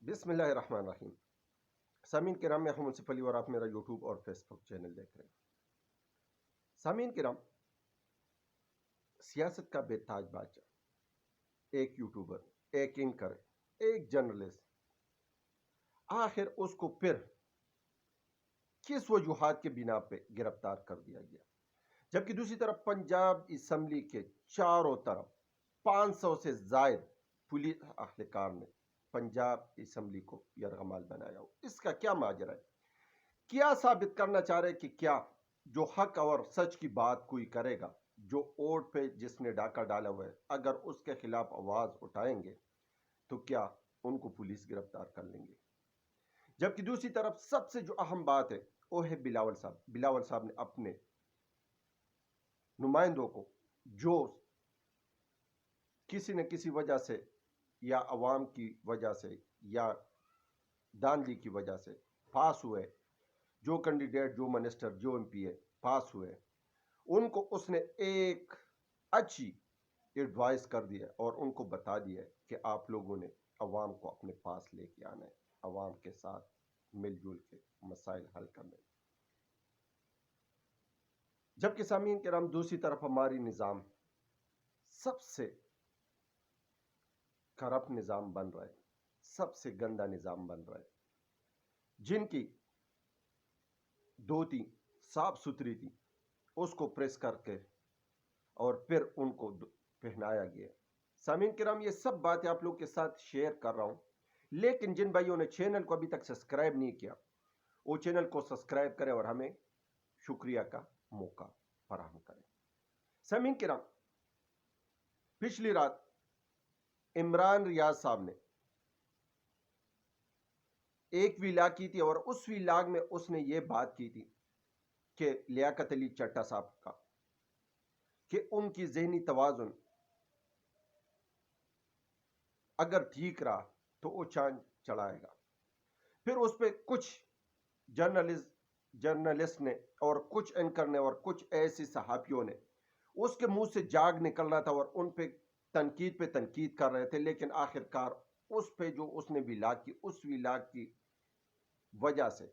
بسم اللہ الرحمن الرحیم۔ سامعین کرام، میں ہوں منصف علی اور آپ میرا یوٹیوب اور فیس بک چینل دیکھ رہے ہیں۔ سامعین کرام، سیاست کا بے تاج بادشاہ، ایک یوٹیوبر، ایک اینکر، ایک جرنلسٹ، آخر اس کو پھر کس وجوہات کے بنا پہ گرفتار کر دیا گیا؟ جبکہ دوسری طرف پنجاب اسمبلی کے چاروں طرف 500 سے زائد پولیس اہلکار نے پنجاب اسمبلی کو یرغمال بنایا ہو۔ اس کا کیا ماجرا ہے؟ کیا ثابت کرنا چاہ رہے کہ کیا جو حق اور سچ کی بات کوئی کرے گا، جو ووٹ پہ جس نے ڈاکہ ڈالا ہوا ہے، اگر اس کے خلاف آواز اٹھائیں گے تو کیا ان کو پولیس گرفتار کر لیں گے؟ جبکہ دوسری طرف سب سے جو اہم بات ہے وہ ہے بلاول صاحب۔ بلاول صاحب نے اپنے نمائندوں کو جو کسی نہ کسی وجہ سے یا عوام کی وجہ سے یا داندلی کی وجہ سے پاس ہوئے، جو کینڈیڈیٹ، جو منسٹر، جو ایم پی اے پاس ہوئے، ان کو اس نے ایک اچھی ایڈوائس کر دیا اور ان کو بتا دیا کہ آپ لوگوں نے عوام کو اپنے پاس لے کے آنا ہے، عوام کے ساتھ مل جل کے مسائل حل کرنے۔ جبکہ سامعین کرام، دوسری طرف ہماری نظام سب سے کرپٹ نظام بن رہا ہے، سب سے گندا نظام بن رہا ہے۔ جن کی دھوتی صاف ستھری تھی اس کو پریس کر کے اور پھر ان کو پہنایا گیا۔ سامعین کرام، یہ سب باتیں آپ لوگ کے ساتھ شیئر کر رہا ہوں، لیکن جن بھائیوں نے چینل کو ابھی تک سبسکرائب نہیں کیا وہ چینل کو سبسکرائب کریں اور ہمیں شکریہ کا موقع فراہم کریں۔ سامعین کرام، پچھلی رات عمران ریاض صاحب نے ایک ویلاگ کی تھی اور اس ویلاگ میں اس نے یہ بات کی تھی کہ لیاقت علی چٹا صاحب کا کہ ان کی ذہنی توازن اگر ٹھیک رہا تو وہ چاند چڑھائے گا۔ پھر اس پہ کچھ جرنلسٹ نے اور کچھ اینکر نے اور کچھ ایسی صحافیوں نے اس کے منہ سے جاگ نکل رہا تھا اور ان پہ تنقید کر رہے تھے، لیکن آخرکار اس پہ جو اس نے ویلاگ کی، اس ویلاگ کی وجہ سے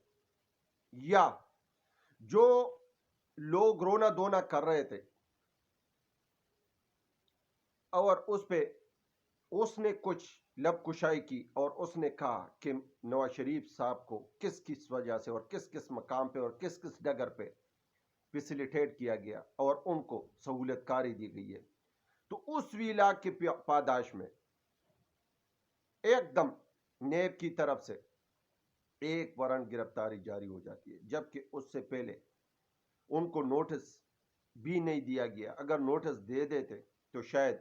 یا جو لوگ رونا دھونا کر رہے تھے اور اس پہ اس نے کچھ لب کشائی کی اور اس نے کہا کہ نواز شریف صاحب کو کس کس وجہ سے اور کس کس مقام پہ اور کس کس ڈگر پہ فیسیلیٹیٹ کیا گیا اور ان کو سہولت کاری دی گئی ہے، تو اس ویلاگ کی پاداش میں ایک دم نیب کی طرف سے ایک وارنٹ گرفتاری جاری ہو جاتی ہے، جبکہ اس سے پہلے ان کو نوٹس بھی نہیں دیا گیا۔ اگر نوٹس دے دیتے تو شاید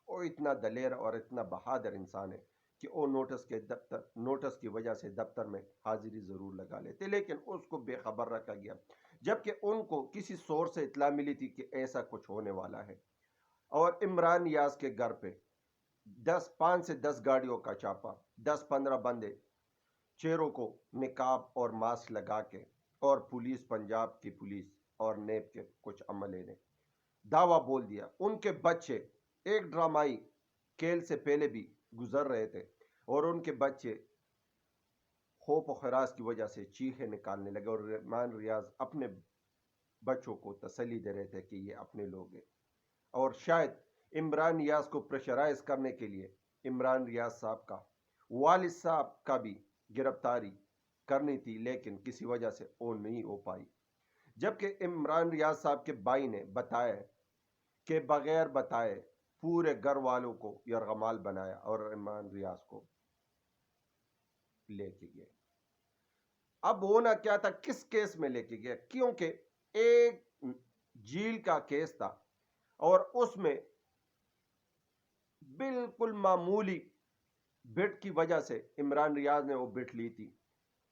وہ اتنا دلیر اور اتنا بہادر انسان ہے کہ وہ نوٹس کی وجہ سے دفتر میں حاضری ضرور لگا لیتے، لیکن اس کو بے خبر رکھا گیا، جبکہ ان کو کسی سورس سے اطلاع ملی تھی کہ ایسا کچھ ہونے والا ہے۔ اور عمران ریاض کے گھر پہ 5 سے 10 گاڑیوں کا چھاپا، 10-15 بندے چہروں کو نقاب اور ماسک لگا کے، اور پولیس، پنجاب کی پولیس اور نیب کے کچھ عملے نے دعویٰ بول دیا ان کے بچے ایک ڈرامائی کھیل سے پہلے بھی گزر رہے تھے اور ان کے بچے خوف و خراش کی وجہ سے چیخیں نکالنے لگے، اور عمران ریاض اپنے بچوں کو تسلی دے رہے تھے کہ یہ اپنے لوگ ہیں، اور شاید عمران ریاض کو پریشرائز کرنے کے لیے عمران ریاض صاحب کا والد صاحب کا بھی گرفتاری کرنی تھی، لیکن کسی وجہ سے وہ نہیں ہو پائی۔ جبکہ عمران ریاض صاحب کے بھائی نے بتایا کہ بغیر بتائے پورے گھر والوں کو یرغمال بنایا اور عمران ریاض کو لے کے گئے۔ اب ہونا کیا تھا، کس کیس میں لے کے گئے؟ کیونکہ ایک جیل کا کیس تھا اور اس میں بالکل معمولی بٹ کی وجہ سے عمران ریاض نے وہ بٹ لی تھی،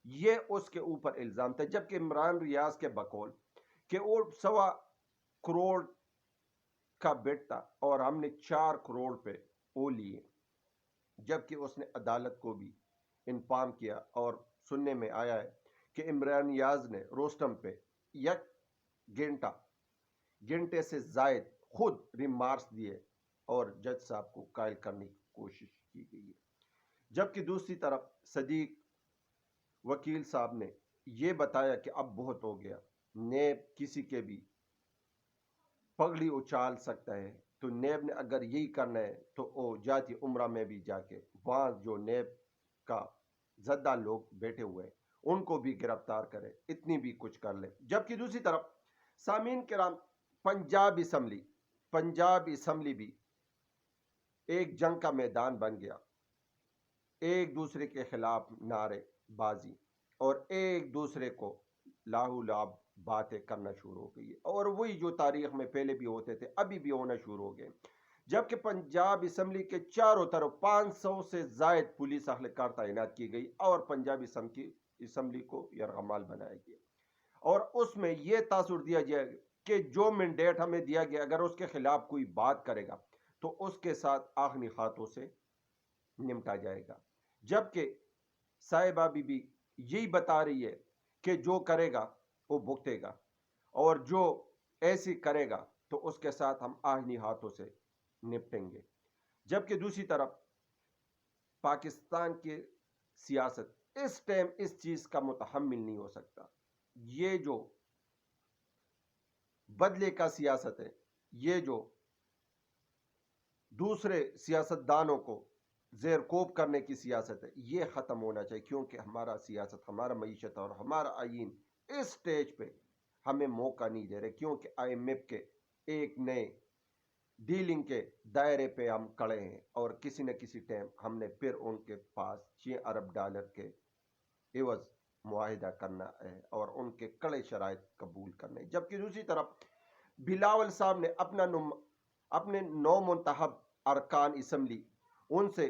یہ اس کے اوپر الزام تھا۔ جبکہ عمران ریاض کے بقول کہ وہ 1.25 کروڑ کا بٹ تھا اور ہم نے 4 کروڑ پہ وہ لیے، جبکہ اس نے عدالت کو بھی انفارم کیا اور سننے میں آیا ہے کہ عمران ریاض نے روسٹم پہ 1 گھنٹے سے زائد خود ریمارکس دیے اور جج صاحب کو قائل کرنے کی کوشش کی گئی ہے۔ جبکہ دوسری طرف صدیق وکیل صاحب نے یہ بتایا کہ اب بہت ہو گیا، نیب کسی کے بھی پگڑی اچھال سکتا ہے، تو نیب نے اگر یہی کرنا ہے تو وہ جاتی عمرہ میں بھی جا کے وہاں جو نیب کا زدہ لوگ بیٹھے ہوئے ان کو بھی گرفتار کرے، اتنی بھی کچھ کر لے۔ جبکہ دوسری طرف سامعین کرام، پنجاب اسمبلی بھی ایک جنگ کا میدان بن گیا، ایک دوسرے کے خلاف نعرے بازی اور ایک دوسرے کو لاہو لاب باتیں کرنا شروع ہو گئی، اور وہی جو تاریخ میں پہلے بھی ہوتے تھے ابھی بھی ہونا شروع ہو گئے۔ جبکہ پنجاب اسمبلی کے چاروں طرف 500 سے زائد پولیس اہلکار تعینات کی گئی اور پنجاب اسمبلی کو یرغمال بنایا گیا، اور اس میں یہ تاثر دیا جائے کہ جو مینڈیٹ ہمیں دیا گیا اگر اس کے خلاف کوئی بات کرے گا تو اس کے ساتھ آخری ہاتھوں سے نمٹا جائے گا۔ جبکہ صاحبہ بی بی یہی بتا رہی ہے کہ جو کرے گا وہ بھگتے گا، اور جو ایسی کرے گا تو اس کے ساتھ ہم آہنی ہاتھوں سے نپٹیں گے۔ جبکہ دوسری طرف پاکستان کی سیاست اس ٹائم اس چیز کا متحمل نہیں ہو سکتا۔ یہ جو بدلے کا سیاست ہے، یہ جو دوسرے سیاستدانوں کو زیر کوب کرنے کی سیاست ہے، یہ ختم ہونا چاہیے، کیونکہ ہمارا سیاست، ہمارا معیشت اور ہمارا آئین اس سٹیج پہ ہمیں موقع نہیں دے رہے، کیونکہ آئی ایم ایف کے ایک نئے ڈیلنگ کے دائرے پہ ہم کڑے ہیں، اور کسی نہ کسی ٹائم ہم نے پھر ان کے پاس $6 ارب کے عوض معاہدہ کرنا ہے اور ان کے کڑے شرائط قبول کرنے۔ جبکہ دوسری طرف بلاول صاحب نے اپنے 9 منتخب ارکان اسمبلی ان سے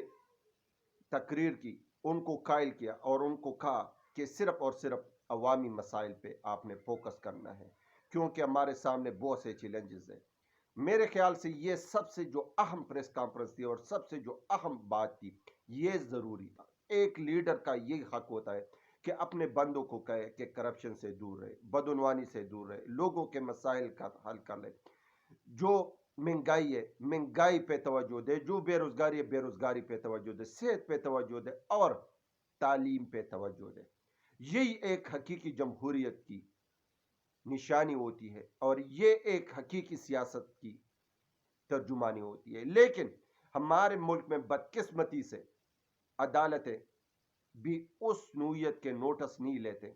تقریر کی، ان کو قائل کیا اور ان کو کہا کہ صرف اور صرف عوامی مسائل پہ آپ نے فوکس کرنا ہے، کیونکہ ہمارے سامنے بہت سے چیلنجز ہیں۔ میرے خیال سے یہ سب سے جو اہم پریس کانفرنس تھی اور سب سے جو اہم بات تھی، یہ ضروری تھا۔ ایک لیڈر کا یہ حق ہوتا ہے کہ اپنے بندوں کو کہے کہ کرپشن سے دور رہے، بدعنوانی سے دور رہے، لوگوں کے مسائل کا حل کر لے، جو مہنگائی ہے مہنگائی پہ توجہ دے، جو بے روزگاری ہے بے روزگاری پہ توجہ دے، صحت پہ توجہ دے اور تعلیم پہ توجہ دے۔ یہی ایک حقیقی جمہوریت کی نشانی ہوتی ہے اور یہ ایک حقیقی سیاست کی ترجمانی ہوتی ہے۔ لیکن ہمارے ملک میں بدقسمتی سے عدالتیں بھی اس نوعیت کے نوٹس نہیں لیتے،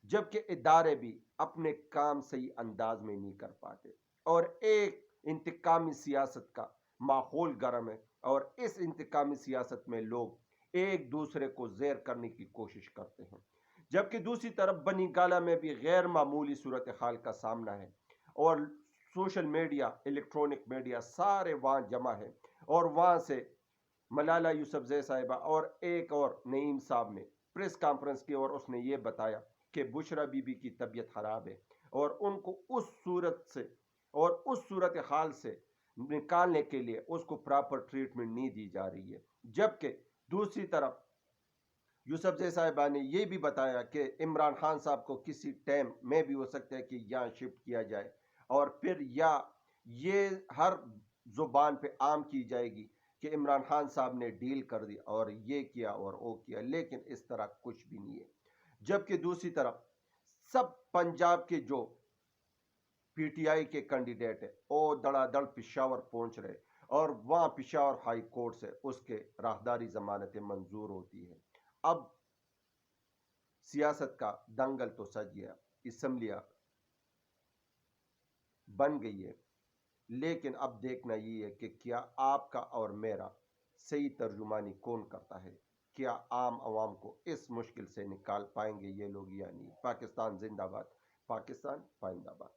جبکہ ادارے بھی اپنے کام صحیح انداز میں نہیں کر پاتے، اور ایک انتقامی سیاست کا ماحول گرم ہے، اور اس انتقامی سیاست میں لوگ ایک دوسرے کو زیر کرنے کی کوشش کرتے ہیں۔ جبکہ دوسری طرف بنی گالہ میں بھی غیر معمولی صورتحال کا سامنا ہے، اور سوشل میڈیا، الیکٹرونک میڈیا سارے وہاں جمع ہے، اور وہاں سے ملالہ یوسفزئی صاحبہ اور ایک اور نعیم صاحب نے پریس کانفرنس کی، اور اس نے یہ بتایا کہ بشرا بی بی کی طبیعت خراب ہے اور ان کو اس صورتحال سے نکالنے کے لیے اس کو پراپر ٹریٹمنٹ نہیں دی جا رہی ہے۔ جبکہ دوسری طرف یوسفزئی صاحبہ نے یہ بھی بتایا کہ عمران خان صاحب کو کسی ٹائم میں بھی ہو سکتا ہے کہ یہاں شفٹ کیا جائے، اور پھر یا یہ ہر زبان پہ عام کی جائے گی کہ عمران خان صاحب نے ڈیل کر دی اور یہ کیا اور وہ کیا، لیکن اس طرح کچھ بھی نہیں ہے۔ جبکہ دوسری طرف سب پنجاب کے جو پی ٹی آئی کے کینڈیڈیٹ ہیں وہ دڑا دڑ پشاور پہنچ رہے، اور وہاں پشاور ہائی کورٹ سے اس کے راہداری ضمانتیں منظور ہوتی ہیں۔ اب سیاست کا دنگل تو سج گیا، اسمبلیاں بن گئی ہے، لیکن اب دیکھنا یہ ہے کہ کیا آپ کا اور میرا صحیح ترجمانی کون کرتا ہے، کیا عام عوام کو اس مشکل سے نکال پائیں گے یہ لوگ یا نہیں۔ پاکستان زندہ باد، پاکستان پائندہ باد۔